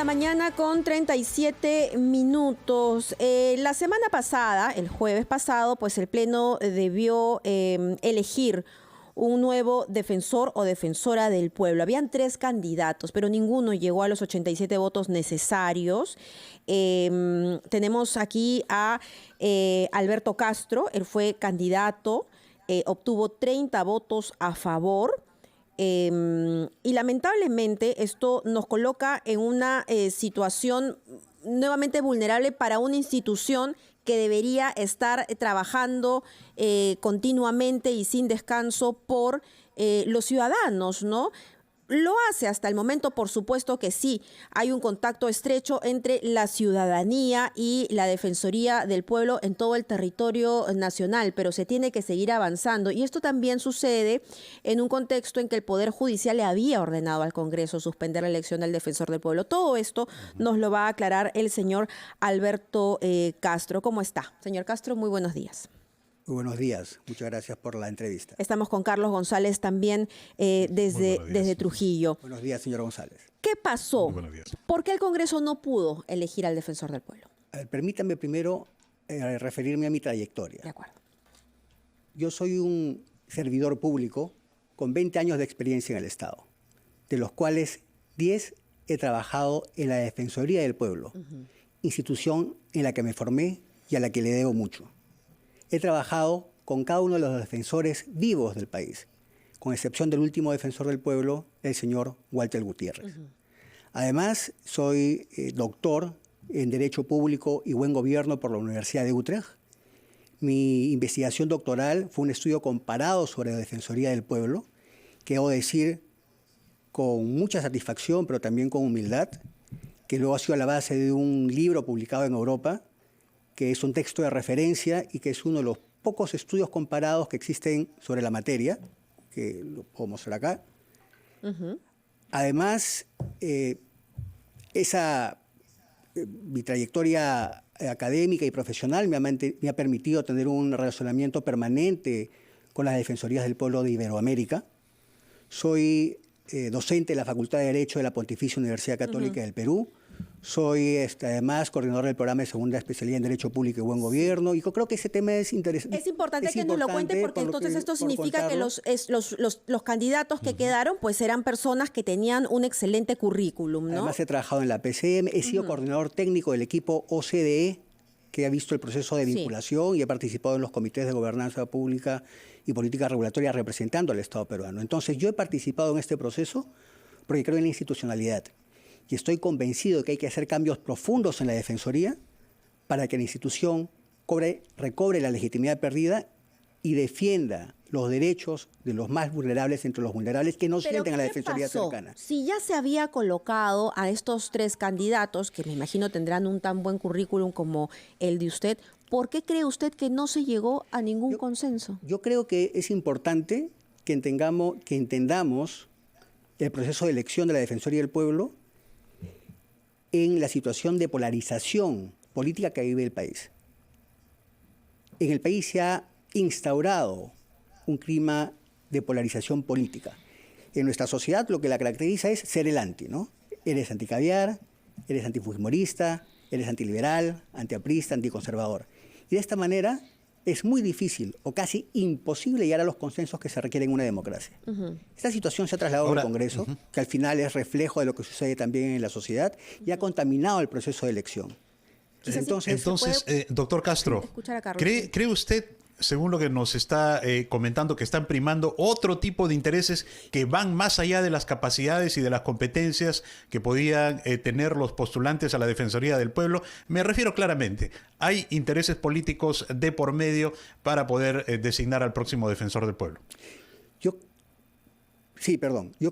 mañana con 37 minutos. La semana pasada, el jueves pasado, pues el Pleno debió elegir un nuevo defensor o defensora del pueblo. Habían 3 candidatos, pero ninguno llegó a los 87 votos necesarios. Tenemos aquí a Alberto Castro, él fue candidato, obtuvo 30 votos a favor. Y lamentablemente esto nos coloca en una situación nuevamente vulnerable para una institución que debería estar trabajando continuamente y sin descanso por los ciudadanos, ¿no? Lo hace hasta el momento, por supuesto que sí. Hay un contacto estrecho entre la ciudadanía y la Defensoría del Pueblo en todo el territorio nacional, pero se tiene que seguir avanzando. Y esto también sucede en un contexto en que el Poder Judicial le había ordenado al Congreso suspender la elección del Defensor del Pueblo. Todo esto nos lo va a aclarar el señor Alberto Castro. ¿Cómo está? Señor Castro, muy buenos días. Muy buenos días, muchas gracias por la entrevista. Estamos con Carlos González también desde Trujillo. Buenos días, señor González. ¿Qué pasó? ¿Por qué el Congreso no pudo elegir al defensor del pueblo? A ver, permítame primero referirme a mi trayectoria. De acuerdo. Yo soy un servidor público con 20 años de experiencia en el Estado, de los cuales 10 he trabajado en la Defensoría del Pueblo, institución en la que me formé y a la que le debo mucho. He trabajado con cada uno de los defensores vivos del país, con excepción del último defensor del pueblo, el señor Walter Gutiérrez. Además, soy doctor en Derecho Público y Buen Gobierno por la Universidad de Utrecht. Mi investigación doctoral fue un estudio comparado sobre la Defensoría del Pueblo, que debo decir con mucha satisfacción, pero también con humildad, que luego ha sido la base de un libro publicado en Europa, que es un texto de referencia y que es uno de los pocos estudios comparados que existen sobre la materia, que lo puedo mostrar acá. Además, mi trayectoria académica y profesional me ha permitido tener un relacionamiento permanente con las Defensorías del Pueblo de Iberoamérica. Soy docente de la Facultad de Derecho de la Pontificia Universidad Católica del Perú. Soy además coordinador del programa de segunda especialidad en Derecho Público y Buen Gobierno, y creo que ese tema es interesante. Es importante que nos lo cuente, porque entonces esto significa que los candidatos que quedaron pues eran personas que tenían un excelente currículum, ¿no? Además he trabajado en la PCM, he sido coordinador técnico del equipo OCDE, que ha visto el proceso de vinculación y he participado en los comités de gobernanza pública y política regulatoria representando al Estado peruano. Entonces yo he participado en este proceso porque creo en la institucionalidad. Y estoy convencido de que hay que hacer cambios profundos en la Defensoría para que la institución recobre la legitimidad perdida y defienda los derechos de los más vulnerables entre los vulnerables que no sienten a la Defensoría cercana. Si ya se había colocado a estos 3 candidatos, que me imagino tendrán un tan buen currículum como el de usted, ¿por qué cree usted que no se llegó a ningún consenso? Yo creo que es importante que entendamos el proceso de elección de la Defensoría del Pueblo en la situación de polarización política que vive el país. En el país se ha instaurado un clima de polarización política. En nuestra sociedad lo que la caracteriza es ser el anti, ¿no? Eres anticaviar, eres antifujimorista, eres antiliberal, antiaprista, anticonservador. Y de esta manera es muy difícil o casi imposible llegar a los consensos que se requieren en una democracia. Esta situación se ha trasladado al Congreso, que al final es reflejo de lo que sucede también en la sociedad y ha contaminado el proceso de elección. Entonces doctor Castro, ¿cree usted, según lo que nos está comentando, que están primando otro tipo de intereses que van más allá de las capacidades y de las competencias que podían tener los postulantes a la Defensoría del Pueblo? Me refiero claramente, ¿hay intereses políticos de por medio para poder designar al próximo Defensor del Pueblo? Yo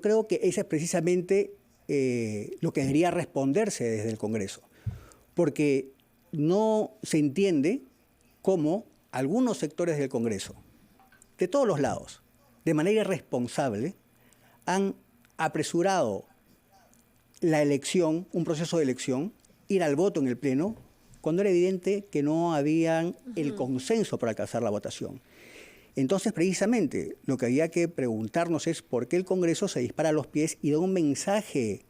creo que ese es precisamente lo que debería responderse desde el Congreso, porque no se entiende cómo algunos sectores del Congreso, de todos los lados, de manera irresponsable, han apresurado la elección, un proceso de elección, ir al voto en el Pleno, cuando era evidente que no había el consenso para alcanzar la votación. Entonces, precisamente, lo que había que preguntarnos es por qué el Congreso se dispara a los pies y da un mensaje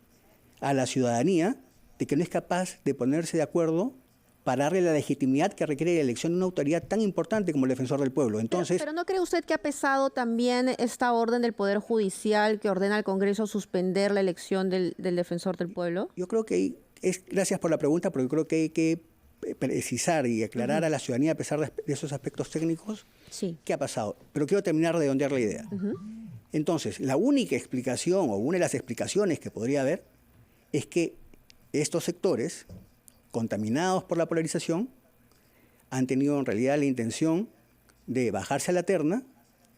a la ciudadanía de que no es capaz de ponerse de acuerdo para darle la legitimidad que requiere la elección de una autoridad tan importante como el defensor del pueblo. Entonces, pero ¿no cree usted que ha pesado también esta orden del Poder Judicial que ordena al Congreso suspender la elección del defensor del pueblo? Yo creo que gracias por la pregunta, porque creo que hay que precisar y aclarar a la ciudadanía, a pesar de esos aspectos técnicos, qué ha pasado. Pero quiero terminar de redondear la idea. Entonces, la única explicación, o una de las explicaciones que podría haber, es que estos sectores, contaminados por la polarización, han tenido en realidad la intención de bajarse a la terna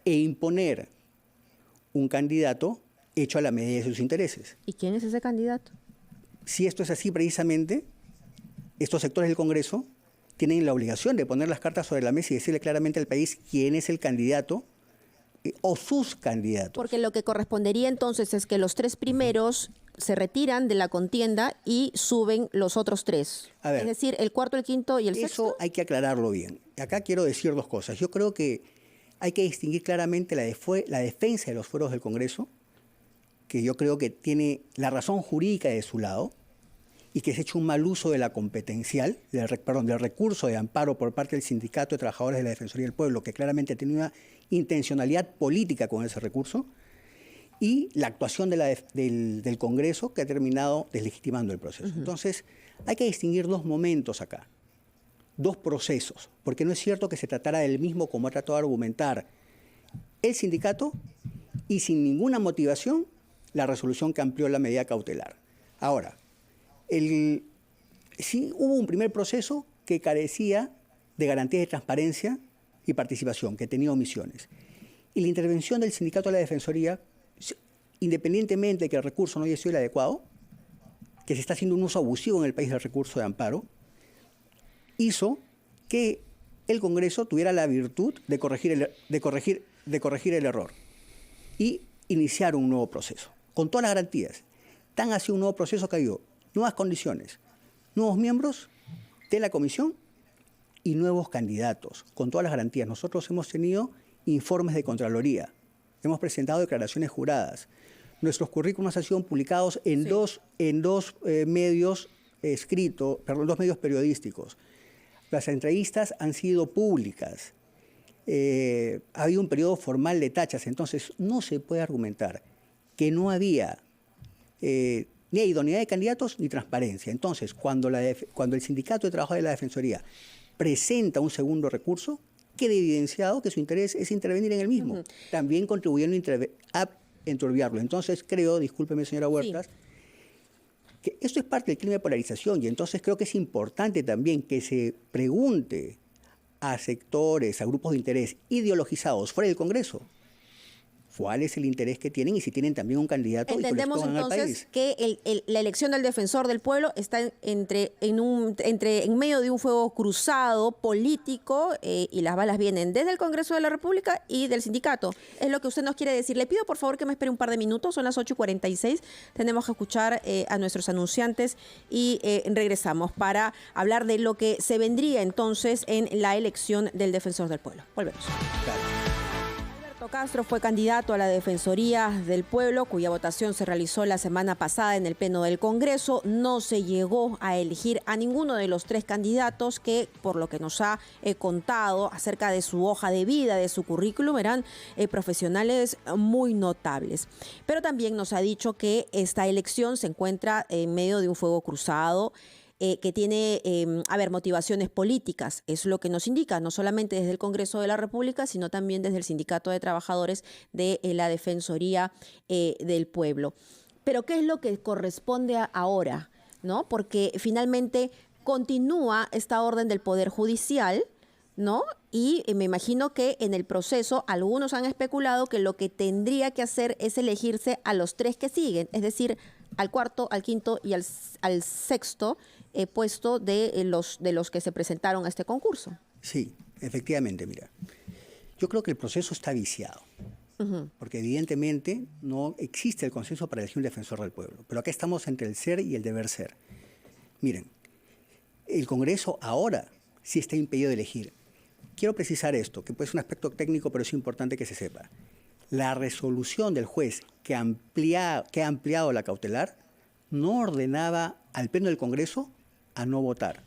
e imponer un candidato hecho a la medida de sus intereses. ¿Y quién es ese candidato? Si esto es así, precisamente, estos sectores del Congreso tienen la obligación de poner las cartas sobre la mesa y decirle claramente al país quién es el candidato o sus candidatos. Porque lo que correspondería entonces es que los 3 primeros se retiran de la contienda y suben los otros 3. A ver, es decir, el cuarto, el quinto y el sexto. Eso hay que aclararlo bien. Acá quiero decir 2 cosas. Yo creo que hay que distinguir claramente la defensa de los fueros del Congreso, que yo creo que tiene la razón jurídica de su lado, y que se ha hecho un mal uso de la competencial, del recurso de amparo por parte del Sindicato de Trabajadores de la Defensoría del Pueblo, que claramente tiene una intencionalidad política con ese recurso, y la actuación del Congreso, que ha terminado deslegitimando el proceso. Entonces, hay que distinguir 2 momentos acá, 2 procesos, porque no es cierto que se tratara del mismo como ha tratado de argumentar el sindicato y sin ninguna motivación la resolución que amplió la medida cautelar. Ahora, sí hubo un primer proceso que carecía de garantías de transparencia y participación, que tenía omisiones. Y la intervención del Sindicato de la Defensoría, independientemente de que el recurso no haya sido el adecuado, que se está haciendo un uso abusivo en el país del recurso de amparo, hizo que el Congreso tuviera la virtud de corregir el error y iniciar un nuevo proceso, con todas las garantías. Tan así un nuevo proceso que ha habido nuevas condiciones, nuevos miembros de la comisión y nuevos candidatos, con todas las garantías. Nosotros hemos tenido informes de Contraloría, hemos presentado declaraciones juradas. Nuestros currículums han sido publicados en dos medios dos medios periodísticos. Las entrevistas han sido públicas. Ha habido un periodo formal de tachas. Entonces, no se puede argumentar que no había ni idoneidad de candidatos ni transparencia. Entonces, cuando el Sindicato de Trabajadores de la Defensoría presenta un segundo recurso, queda evidenciado que su interés es intervenir en el mismo, también contribuyendo a enturbiarlo. Entonces creo, discúlpeme señora Huertas, que esto es parte del clima de polarización y entonces creo que es importante también que se pregunte a sectores, a grupos de interés ideologizados fuera del Congreso, cuál es el interés que tienen y si tienen también un candidato. Entendemos entonces que la elección del defensor del pueblo está en medio de un fuego cruzado político y las balas vienen desde el Congreso de la República y del sindicato. Es lo que usted nos quiere decir. Le pido por favor que me espere un par de minutos, son las 8:46. Tenemos que escuchar a nuestros anunciantes y regresamos para hablar de lo que se vendría entonces en la elección del defensor del pueblo. Volvemos. Claro. Castro fue candidato a la Defensoría del Pueblo, cuya votación se realizó la semana pasada en el Pleno del Congreso. No se llegó a elegir a ninguno de los 3 candidatos que, por lo que nos ha contado acerca de su hoja de vida, de su currículum, eran profesionales muy notables. Pero también nos ha dicho que esta elección se encuentra en medio de un fuego cruzado, que tiene, motivaciones políticas. Es lo que nos indica, no solamente desde el Congreso de la República, sino también desde el Sindicato de Trabajadores de la Defensoría del Pueblo. Pero ¿qué es lo que corresponde ahora? ¿No? Porque finalmente continúa esta orden del Poder Judicial, ¿no? Y me imagino que en el proceso algunos han especulado que lo que tendría que hacer es elegirse a los 3 que siguen, es decir, al cuarto, al quinto y al sexto puesto de los que se presentaron a este concurso. Sí, efectivamente, mira. Yo creo que el proceso está viciado, porque evidentemente no existe el consenso para elegir un defensor del pueblo. Pero acá estamos entre el ser y el deber ser. Miren, el Congreso ahora sí está impedido de elegir. Quiero precisar esto, que puede ser un aspecto técnico, pero es importante que se sepa. La resolución del juez que ha ampliado la cautelar no ordenaba al Pleno del Congreso a no votar.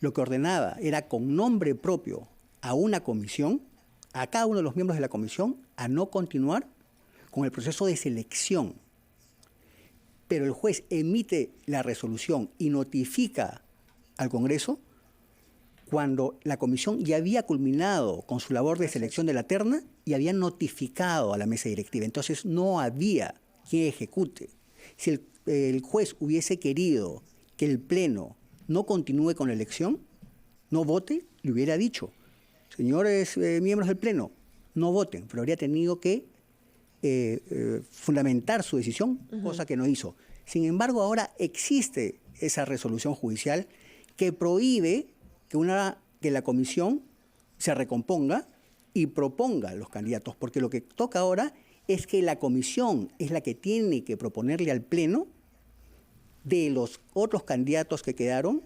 Lo que ordenaba era con nombre propio a una comisión, a cada uno de los miembros de la comisión, a no continuar con el proceso de selección. Pero el juez emite la resolución y notifica al Congreso cuando la comisión ya había culminado con su labor de selección de la terna y había notificado a la mesa directiva. Entonces no había quien ejecute. Si el juez hubiese querido que el Pleno no continúe con la elección, no vote, le hubiera dicho, señores miembros del Pleno, no voten, pero habría tenido que fundamentar su decisión, cosa que no hizo. Sin embargo, ahora existe esa resolución judicial que prohíbe que la comisión se recomponga y proponga los candidatos, porque lo que toca ahora es que la comisión es la que tiene que proponerle al Pleno de los otros candidatos que quedaron,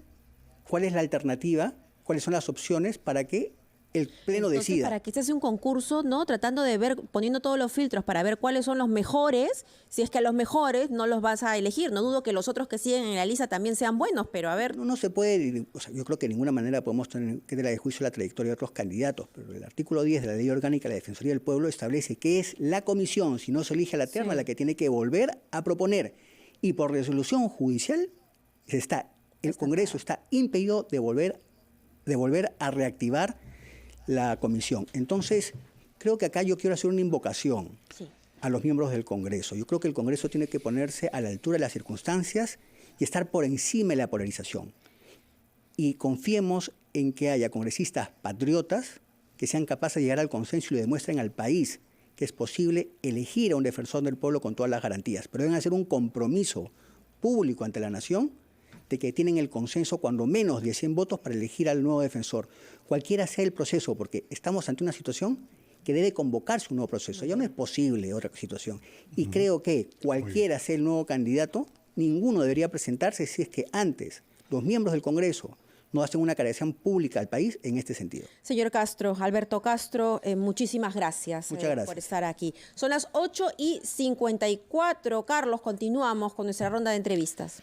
cuál es la alternativa, cuáles son las opciones para que el Pleno decida. Para que se hace un concurso, ¿no? Tratando de ver, poniendo todos los filtros para ver cuáles son los mejores, si es que a los mejores no los vas a elegir. No dudo que los otros que siguen en la lista también sean buenos, pero a ver. No se puede, o sea, yo creo que de ninguna manera podemos tener de juicio la trayectoria de otros candidatos, pero el artículo 10 de la Ley Orgánica de la Defensoría del Pueblo establece que es la comisión, si no se elige a la terna, la que tiene que volver a proponer. Y por resolución judicial, el Congreso está impedido de volver a reactivar la comisión. Entonces, creo que acá yo quiero hacer una invocación a los miembros del Congreso. Yo creo que el Congreso tiene que ponerse a la altura de las circunstancias y estar por encima de la polarización. Y confiemos en que haya congresistas patriotas que sean capaces de llegar al consenso y le demuestren al país que es posible elegir a un defensor del pueblo con todas las garantías. Pero deben hacer un compromiso público ante la nación de que tienen el consenso cuando menos de 100 votos para elegir al nuevo defensor. Cualquiera sea el proceso, porque estamos ante una situación que debe convocarse un nuevo proceso. Ya no es posible otra situación. Y creo que cualquiera sea el nuevo candidato, ninguno debería presentarse si es que antes los miembros del Congreso no hacen una aclaración pública al país en este sentido. Señor Castro, Alberto Castro, muchísimas gracias, Muchas gracias por estar aquí. Son las 8:54. Carlos, continuamos con nuestra ronda de entrevistas.